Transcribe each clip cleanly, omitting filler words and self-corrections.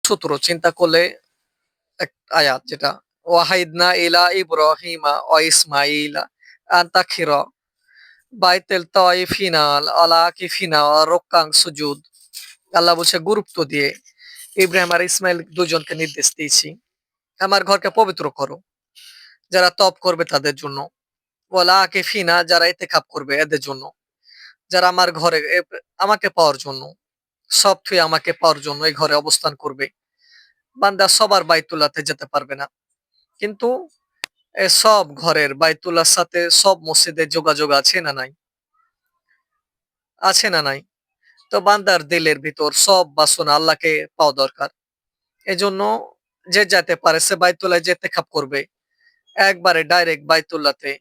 সূত্র চিন্তা করলে এক আয়াত যেটা ওয়াহাইদনা ইলা ইব্রাহিমা ওয়া ইসমাঈলা আন তাখিরা বাইতুল তাইফিনাল আলাকিফিনা ওয়া রুক্কান সুজুদ। আল্লাহ বলছে গুরুত্ব দিয়ে ইব্রাহিম আর ইসমাইল দুজনকে নির্দেশ দিয়েছি আমার ঘরকে পবিত্র করো, যারা তপ করবে তাদের জন্য, ওয়ালা আকিফিনা যারা ইতিকাফ করবে এদের জন্য, যারা আমার ঘরে আমাকে পাওয়ার জন্য, সব থুই আমাকে পাওয়ার জন্য এই ঘরে অবস্থান করবে। বান্দা সবার বাইতুল্লাহতে যেতে পারবে না, কিন্তু সব ঘরের বাইতুল্লাহর সাথে সব মসজিদের যোগাযোগ আছে না নাই? আছে না নাই? তো বান্দার দিলের ভিতর সব বাসনা আল্লাহকে পাওয়া দরকার। এজন্য যে যাইতে পারে সে বাইতুল্লাহ যেতে খাপ করবে, একবারে ডাইরেক্ট বাইতুল্লাহতে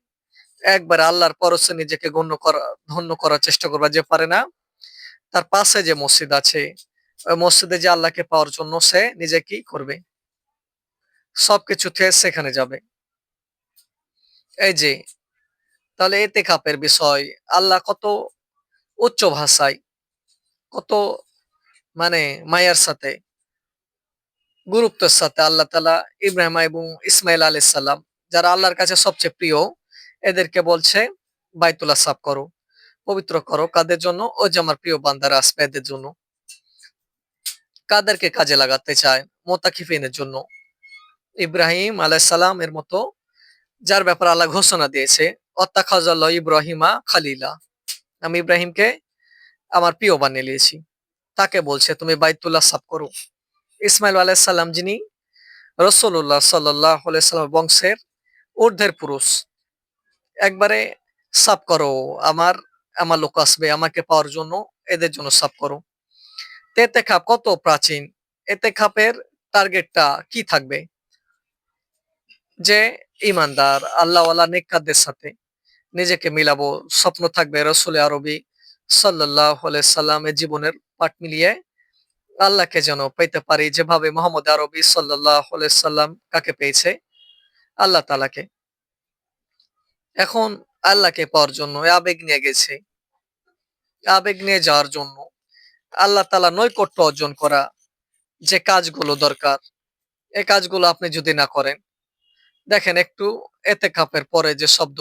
একবারে আল্লাহর পরশে নিজেকে ধন্য করার চেষ্টা করবে। যে পারে না, তার পাশে যে মসজিদ আছে ওই মসজিদে যে আল্লাহকে পাওয়ার জন্য সে নিজে কি করবে, সবকিছু থেকে সেখানে যাবে। এই যে তাহলে ইতিকাফের বিষয় আল্লাহ কত উচ্চ ভাষায়, কত মানে মায়ার সাথে, গুরুত্বের সাথে আল্লাহ তাআলা ইব্রাহিম এবং ইসমাইল আলাইহিস সালাম যারা আল্লাহর কাছে সবচেয়ে প্রিয় এদেরকে বলছে বাইতুল্লাহ সাফ করো, পবিত্র করো। কাদের জন্য? ওই যে আমার প্রিয় বান্দারা আসবে এদের জন্য। কাদেরকে কাজে লাগাতে চায়? মুতাকিফিনের জন্য। ইব্রাহিম আলাইহিস সালাম এর মতো যার ব্যাপারে আল্লাহ ঘোষণা দিয়েছে ওয়াত্তাখাযাল্লাহু ইব্রাহিমা খালিলা, আমি ইব্রাহিমকে আমার প্রিয় বানিয়ে নিয়েছি। তাকে বলছে তুমি বাইতুল্লাহ সাফ করো। ইসমাইল আলাইহিস সালাম যিনি রাসূলুল্লাহ সাল্লাল্লাহু আলাইহি সাল্লামের বংশের ঊর্ধ্বের পুরুষ, একবারে সাফ করো, আমার আমার লোক আসবে আমাকে পাওয়ার জন্য, এদের জন্য সাফ করো। তো এতেকাপ কত প্রাচীন, এতেকাপের টার্গেটটা কি থাকবে? যে ইমানদার আল্লাহওয়ালা নেককারদের সাথে নিজেকে মিলাবো, স্বপ্ন থাকবে রসুল আরবি সাল্লাল্লাহু আলাইহি সাল্লামের জীবনের পাট মিলিয়ে আল্লাহকে যেন পেতে পারি, যেভাবে মোহাম্মদ আরবি সাল্লাল্লাহু আলাইহি সাল্লাম কাকে পেয়েছে? আল্লাহ তাআলাকে। এখন আল্লাহকে পাওয়ার জন্য আবেগ নিয়ে গেছে, আবেগ নিয়ে যাওয়ার জন্য আল্লাহ তাআলা নৈকট্য অর্জন করা যে কাজগুলো দরকার, এই কাজগুলো আপনি যদি না করেন, দেখেন একটু এতেকাফের পরে যে শব্দ